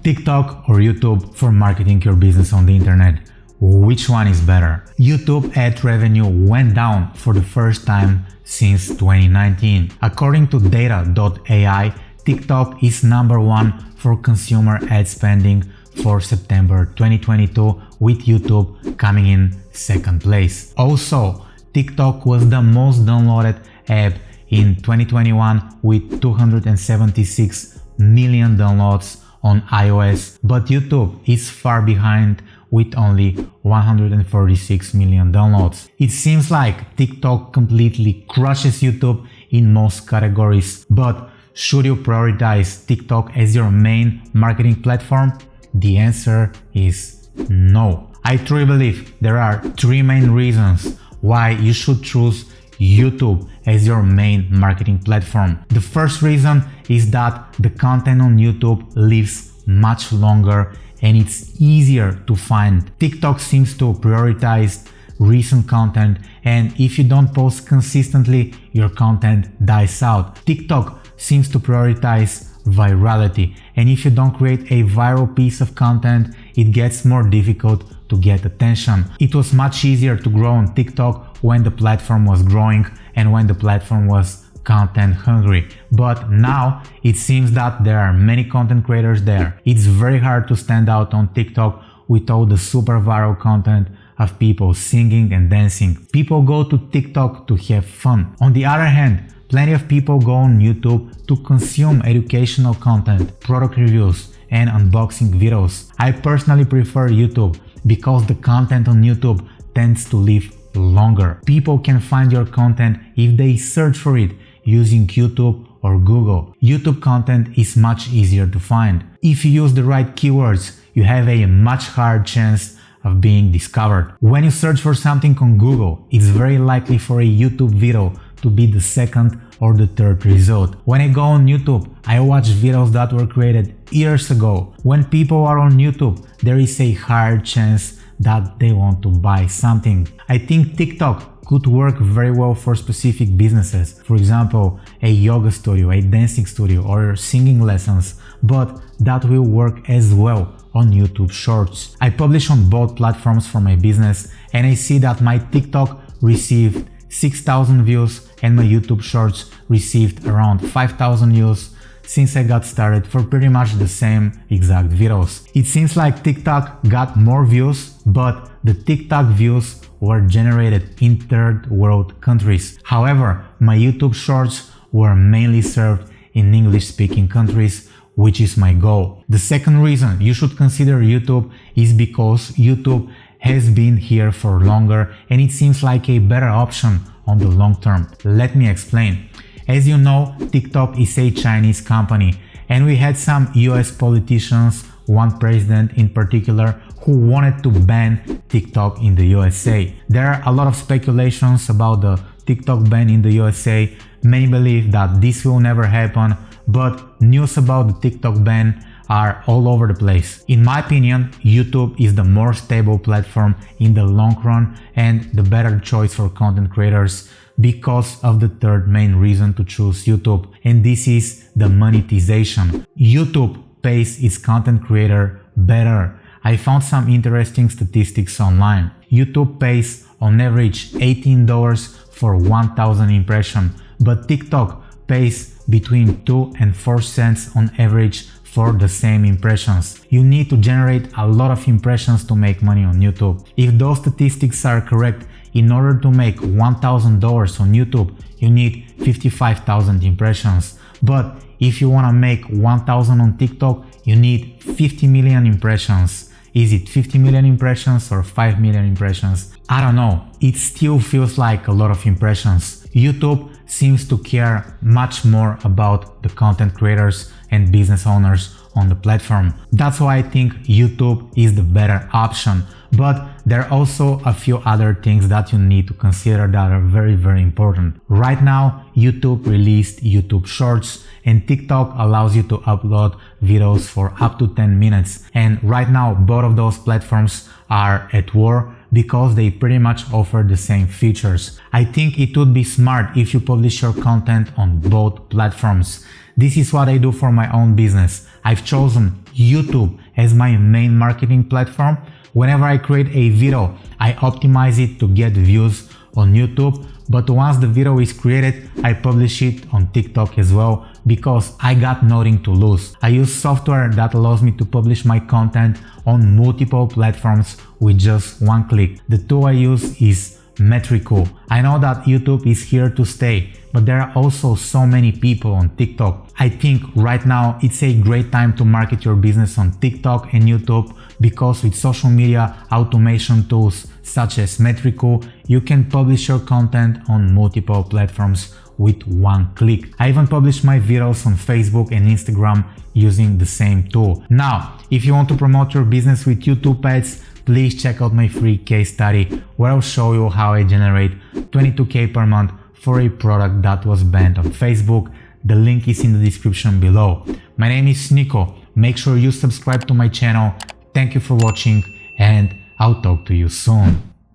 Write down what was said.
TikTok or YouTube for marketing your business on the internet. Which one is better? YouTube ad revenue went down for the first time since 2019. According to data.ai, TikTok is #1 for consumer ad spending for September 2022, with YouTube coming in second place. Also, TikTok was the most downloaded app in 2021 with 276 million downloads on iOS, but YouTube is far behind with only 146 million downloads. It seems like TikTok completely crushes YouTube in most categories, but should you prioritize TikTok as your main marketing platform? The answer is no. I truly believe there are 3 main reasons why you should choose YouTube as your main marketing platform. The first reason is that the content on YouTube lives much longer and it's easier to find. TikTok seems to prioritize recent content, and if you don't post consistently, your content dies out. TikTok seems to prioritize virality, and if you don't create a viral piece of content, it gets more difficult to get attention. It was much easier to grow on TikTok when the platform was growing and when the platform was content hungry, but now it seems that there are many content creators there. It's very hard to stand out on TikTok with all the super viral content of people singing and dancing. People go to TikTok to have fun. On the other hand, plenty of people go on YouTube to consume educational content, product reviews, and unboxing videos. I personally prefer YouTube because the content on YouTube tends to live longer. People can find your content if they search for it using YouTube or Google. YouTube content is much easier to find. If you use the right keywords, you have a much higher chance of being discovered. When you search for something on Google, it's very likely for a YouTube video to be the second or the third result. When I go on YouTube, I watch videos that were created years ago. When people are on YouTube, there is a higher chance that they want to buy something. I think TikTok could work very well for specific businesses. For example, a yoga studio, a dancing studio, or singing lessons, but that will work as well on YouTube Shorts. I publish on both platforms for my business, and I see that my TikTok received 6,000 views and my YouTube Shorts received around 5,000 views since I got started for pretty much the same exact videos. It seems like TikTok got more views, but the TikTok views were generated in third world countries. However, my YouTube Shorts were mainly served in English speaking countries, which is my goal. The second reason you should consider YouTube is because YouTube has been here for longer and it seems like a better option on the long term. Let me explain. As you know, TikTok is a Chinese company, and we had some US politicians, one president in particular, who wanted to ban TikTok in the USA. There are a lot of speculations about the TikTok ban in the USA. Many believe that this will never happen, but news about the TikTok ban are all over the place. In my opinion, YouTube is the more stable platform in the long run and the better choice for content creators because of the third main reason to choose YouTube, and this is the monetization. YouTube pays its content creator better. I found some interesting statistics online. YouTube pays on average $18 for 1,000 impressions, but TikTok pays between 2 and 4 cents on average for the same impressions. You need to generate a lot of impressions to make money on YouTube. If those statistics are correct, in order to make $1,000 on YouTube, you need 55,000 impressions. But if you want to make 1,000 on TikTok, you need 50 million impressions. Is it 50 million impressions or 5 million impressions? I don't know. It still feels like a lot of impressions. YouTube seems to care much more about the content creators and business owners on the platform. That's why I think YouTube is the better option. But there are also a few other things that you need to consider that are very important. Right now, YouTube released YouTube Shorts and TikTok allows you to upload videos for up to 10 minutes. And right now, both of those platforms are at war because they pretty much offer the same features. I think it would be smart if you publish your content on both platforms. This is what I do for my own business. I've chosen YouTube as my main marketing platform. Whenever I create a video, I optimize it to get views on YouTube, but once the video is created, I publish it on TikTok as well because I got nothing to lose. I use software that allows me to publish my content on multiple platforms with just one click. The tool I use is Metricool. I know that YouTube is here to stay, but there are also so many people on TikTok. I think right now it's a great time to market your business on TikTok and YouTube because with social media automation tools such as Metricool, you can publish your content on multiple platforms with one click. I even publish my videos on Facebook and Instagram using the same tool. Now, if you want to promote your business with YouTube ads, please check out my free case study where I'll show you how I generate 22K per month for a product that was banned on Facebook. The link is in the description below. My name is Nico. Make sure you subscribe to my channel. Thank you for watching and I'll talk to you soon.